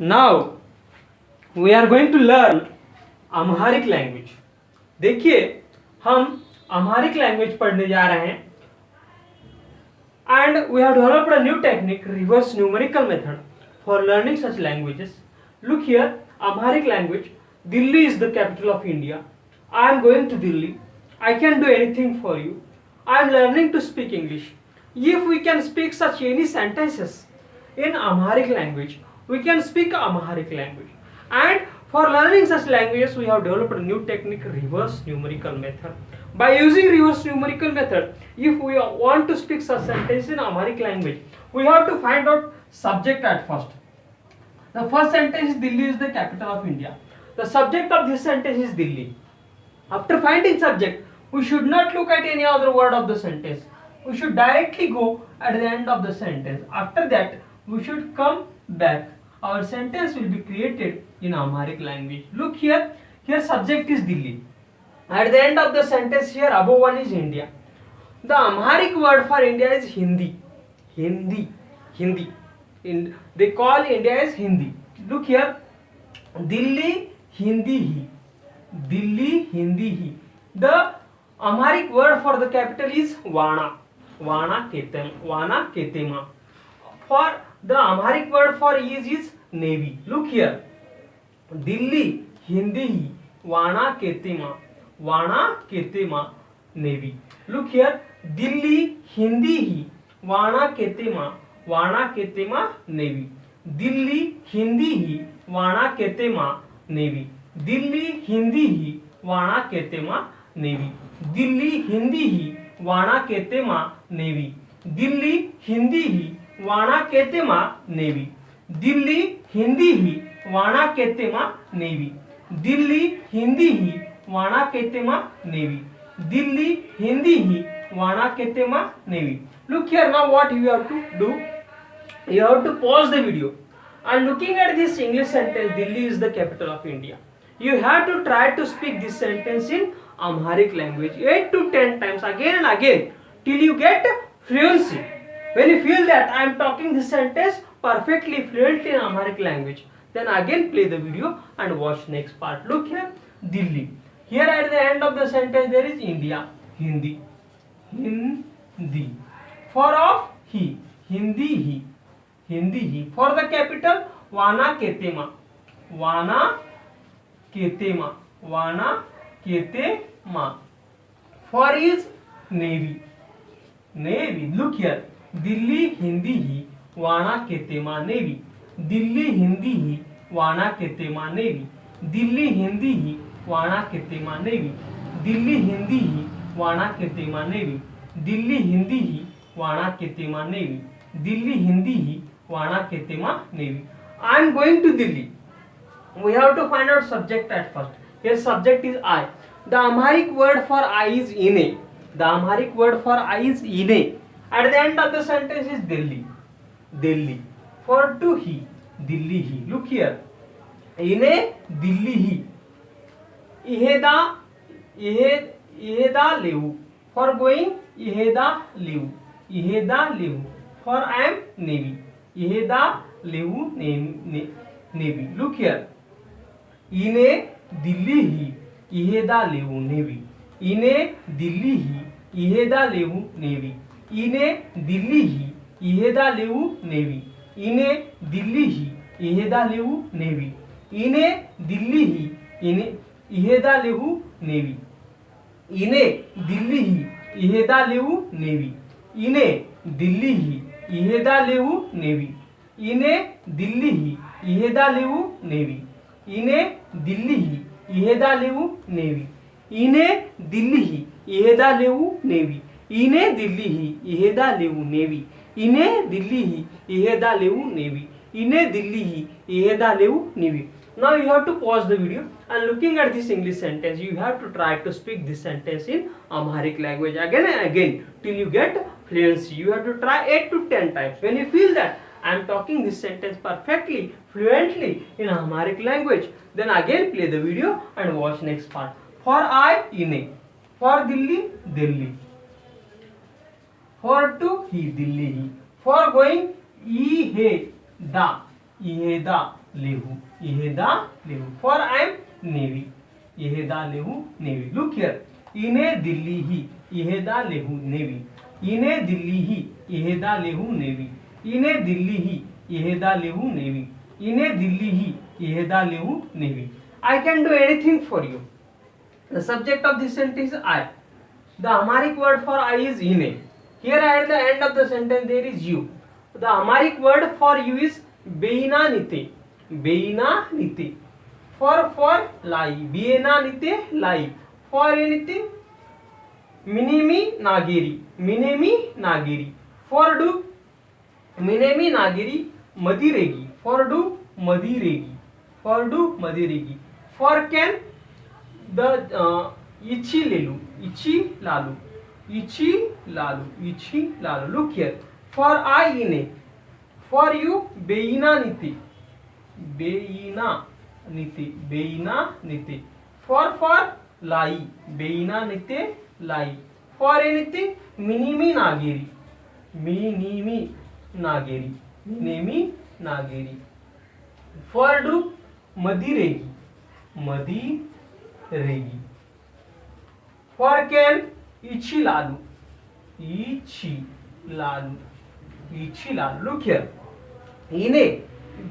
Now we are going to learn Amharic language. देखिए हम Amharic language पढ़ने जा रहे हैं and we have developed a new technique, reverse numerical method for learning such languages. Look here, Amharic language. Delhi is the capital of India. I am going to Delhi. I can do anything for you. I am learning to speak English. If we can speak such any sentences in Amharic language, we can speak Amharic language. And for learning such languages, we have developed a new technique, reverse numerical method. By using reverse numerical method, if we want to speak such sentence in Amharic language, we have to find out subject at first. The first sentence is Delhi is the capital of India. The subject of this sentence is Delhi. After finding subject, we should not look at any other word of the sentence. We should directly go at the end of the sentence. After that, we should come back. Our sentence will be created in Amharic language. Look here, here subject is Delhi. At the end of the sentence here, above one is India. The Amharic word for India is Hindi. Hindi. They call India as Hindi. Look here, Delhi Hindi hi. Delhi Hindi hi. The Amharic word for the capital is Vana. Vana Ketema. For the Amharic word for ease is Navy. Look here, Delhi Hindi hi. Vana Ketema Navy. Look here, Delhi Hindi hi. Vana Ketema Navy. Delhi Hindi hi. Vana Ketema Navy. Delhi Hindi hi. Vana Ketema Navy. Delhi Hindi hi. Vana Ketema Navy. Delhi Hindi hi. Vana Ketema Navy. Delhi Hindi hi. Vana Ketema Navy. Delhi Hindi hi. Vana Ketema Navy. Delhi Hindi hi. Vana Ketema Navy. Look here, now what you have to do? You have to pause the video and looking at this English sentence, Delhi is the capital of India. You have to try to speak this sentence in Amharic language 8 to 10 times again and again till you get fluency. When you feel that I am talking this sentence perfectly fluently in Amharic language, then again play the video and watch next part. Look here, Delhi. Here at the end of the sentence there is India, Hindi. For of he, Hindi hi. For the capital, Vana Ketema. For is Navy. Look here, Delhi Hindi hi. Vana Ketema Navy. Delhi Hindi hi. Vana Ketema Navy. Delhi Hindi hi. Vana Ketema Navy. Delhi Hindi hi. Vana Ketema Navy. Delhi Hindi hi. Vana Ketema Navy. Delhi Hindi hi. Vana Ketema Navy. I am going to Delhi. We have to find out subject at first. Here subject is I. The Amharic word for I is Ine. The Amharic word for I is Ine. At the end of the sentence is Delhi. For to he, Delhi hi. Look here, Ine Delhi hi. Iheda levu. For going, Iheda levu. For I am Navy. Iheda levu Navy. Look here, Ine Delhi hi. Iheda levu Navy. Ine Delhi hi. Iheda levu Navy. Ine Delhi hi. Iheda levu Navy. Ine Delhi hi. Iheda levu Navy. Ine Delhi hi. Iheda levu Navy. Ine Delhi hi. Iheda levu Navy. Ine Delhi hi. Iheda levu Navy. Ine Delhi hi. Iheda levu Navy. Ine Delhi hi. Iheda levu Navy. Ine Delhi hi. Iheda levu Navy. Ine Delhi hi. Iheda levu Navy. Ine Delhi hi. Iheda levu Navy. Ine Delhi hi. Iheda levu Navy. Now you have to pause the video and looking at this English sentence, you have to try to speak this sentence in Amharic language again and again till you get fluency. You have to try 8 to 10 times. When you feel that I am talking this sentence perfectly, fluently in Amharic language, then again play the video and watch next part. For I, Ine. For Delhi. For to he, Delhi hi. For going, Iheda. लेहू, इहेदा लेहू. For I am navy, इहेदा लेहू navy. Look here. इने दिल्ली ही, इहेदा लेहू navy. इने दिल्ली ही, इहेदा लेहू navy. इने दिल्ली ही, इहेदा लेहू navy. इने दिल्ली ही, इहेदा लेहू navy. I can do anything for you. The subject of this sentence is I. The Amharic word for I is ine. Here at the end of the sentence there is you. The Amharic word for you is beina nite. Beina nite. For lie. Beina nite lie. For anything minemi nageri. Minemi nageri. For do minemi nageri madiregi. For do madiregi. For do madiregi. For can the ichi lelu. Ichi lalu. Ichi lalu. Ichi lalu. Look here. For I ine. For you beina niti. Beina niti. Beina niti. For lie. Beina nite lie. For anything minimi nageri. Minimi nageri. Minimi nageri. For do madiregi. Madiregi. For can ichi lalu. Ichi lalu. Ichi lalu. Look here. Ine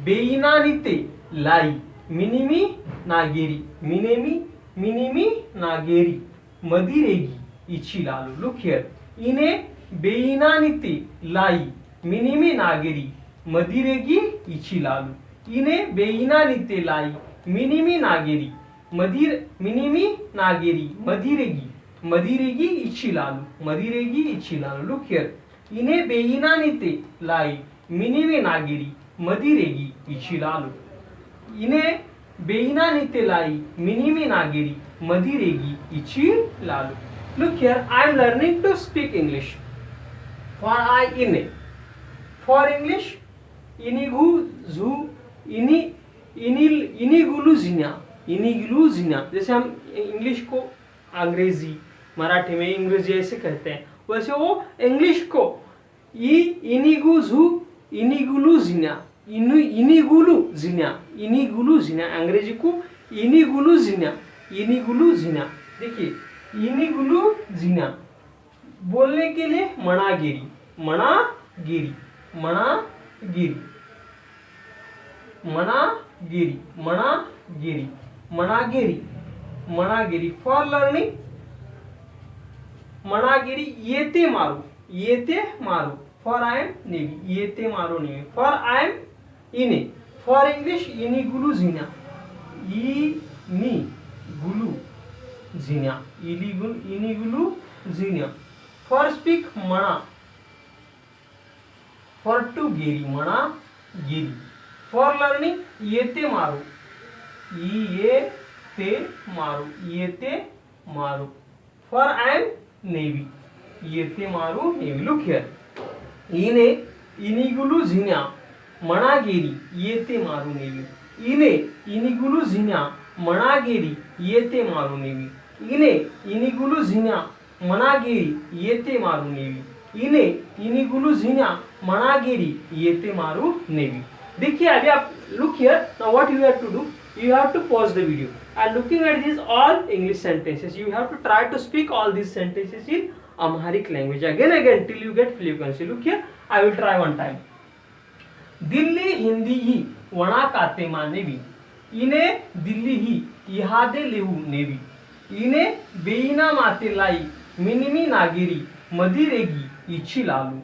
beina nite lie. Minimi nageri. Minimi nageri. Madiregi. Ichi lalu. Look here. Ine beina nite lie. Minimi nageri. Madiregi. Ichi lalu. Ine beina nite lie. Minimi nageri. Minimi nageri. Madiregi. Madiregi ichi lalu. Madiregi ichi lalu. Look here. Ine beina nite lie. Minimi nageri. Madiregi ichi lalu. Ine beina nite lie. Minimi nageri. Madiregi ichi lalu. Look here. I am learning to speak English. For I ine. For English inigu zu ini इनिगुलू जिना. इनिगुलू जिना. जैसे हम English को अंग्रेजी मराठी में इंग्रेजी ऐसे कहते हैं, वैसे वो इंग्लिश को इनिगुजू इनिगुलू जिना. इनिगुलू जिना. इनिगुलू जिना. अंग्रेजी को इनिगुलू जिना. इनिगुलू जिना. देखिए इनिगुलू जिना बोलने के लिए मणागिरी. मणागिरी. मणागिरी. मणागिरी. मणागिरी. मणागिरी. मणागिरी. For learning मणागिरी. येते मारू. येते मारू. फॉर आई एम नेवी. येते मारू नेवी. फॉर आई एम इने. फॉर इंग्लिश इनिगुलू जिना. इनिगुलू जिना. इनिगुलू जिना. फॉर स्पीक मणा. फॉर टू गेरी. मणा गेरी. फॉर लर्निंग येते मारू. येते मारू. येते मारू. फॉर आई एम नेवी. येते मारू नेवी. Look here. इने इनिगुलू जिना मणागेरी. येते मारू नेवी. इने इनिगुलू जिना मणागेरी. येते मारू नेवी. इने इनिगुलू जिना मणागेरी. येते मारू नेवी. इने इनिगुलू जिना मणागेरी. येते मारू नेवी. देखिए अभी आप look here. Now what you have to do, you have to pause the video and looking at these all English sentences, you have to try to speak all these sentences in Amharic language again till you get fluency. Look here, I will try one time. Delhi Hindi ही वणा काते मानेवी. इने दिल्ली ही इहादे लेहू navy. इने बेईना माते लाई. Minimi Niagara. मदिरेगी इच्छी Lalu.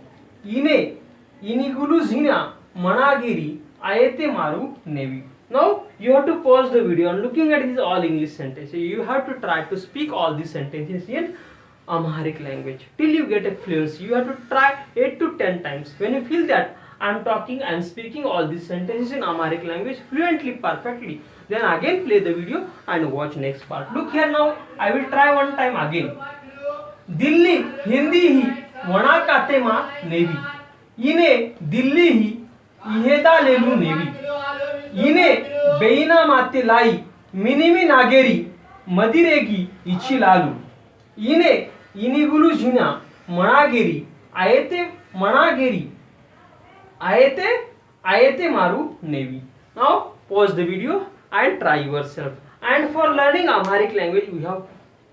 इने इनिगुलू जिना मणागेरी. आयते मारू navy. Now you have to pause the video and looking at these all English sentences, you have to try to speak all these sentences in Amharic language till you get a fluency. You have to try 8 to 10 times. When you feel that I am talking and speaking all these sentences in Amharic language fluently, perfectly, then again play the video and watch next part. Look here now, I will try one time again. Delhi Hindi ही वणा काते मा navy. इने दिल्ली ही इहेदा लेलू navy. इने बेईना माते लाई. Minimi Niagara. मदिरेगी इच्छी Lalu. इने इनिगुलू जिना मणागेरी. आयते मणागेरी. आयते मारू navy. Now pause the video and try yourself. And for learning Amharic language, we have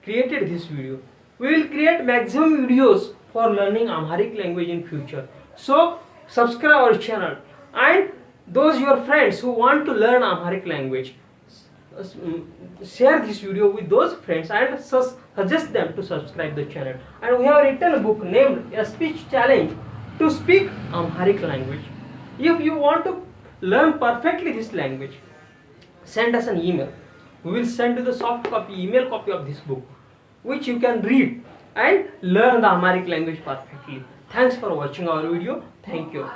created this video. We will create maximum videos for learning Amharic language in future. So subscribe our channel, and those your friends who want to learn Amharic language, share this video with those friends and suggest them to subscribe the channel. And we have written a book named A Speech Challenge to Speak Amharic Language. If you want to learn perfectly this language, send us an email. We will send you the soft copy, email copy of this book, which you can read and learn the Amharic language perfectly. Thanks for watching our video. Thank you.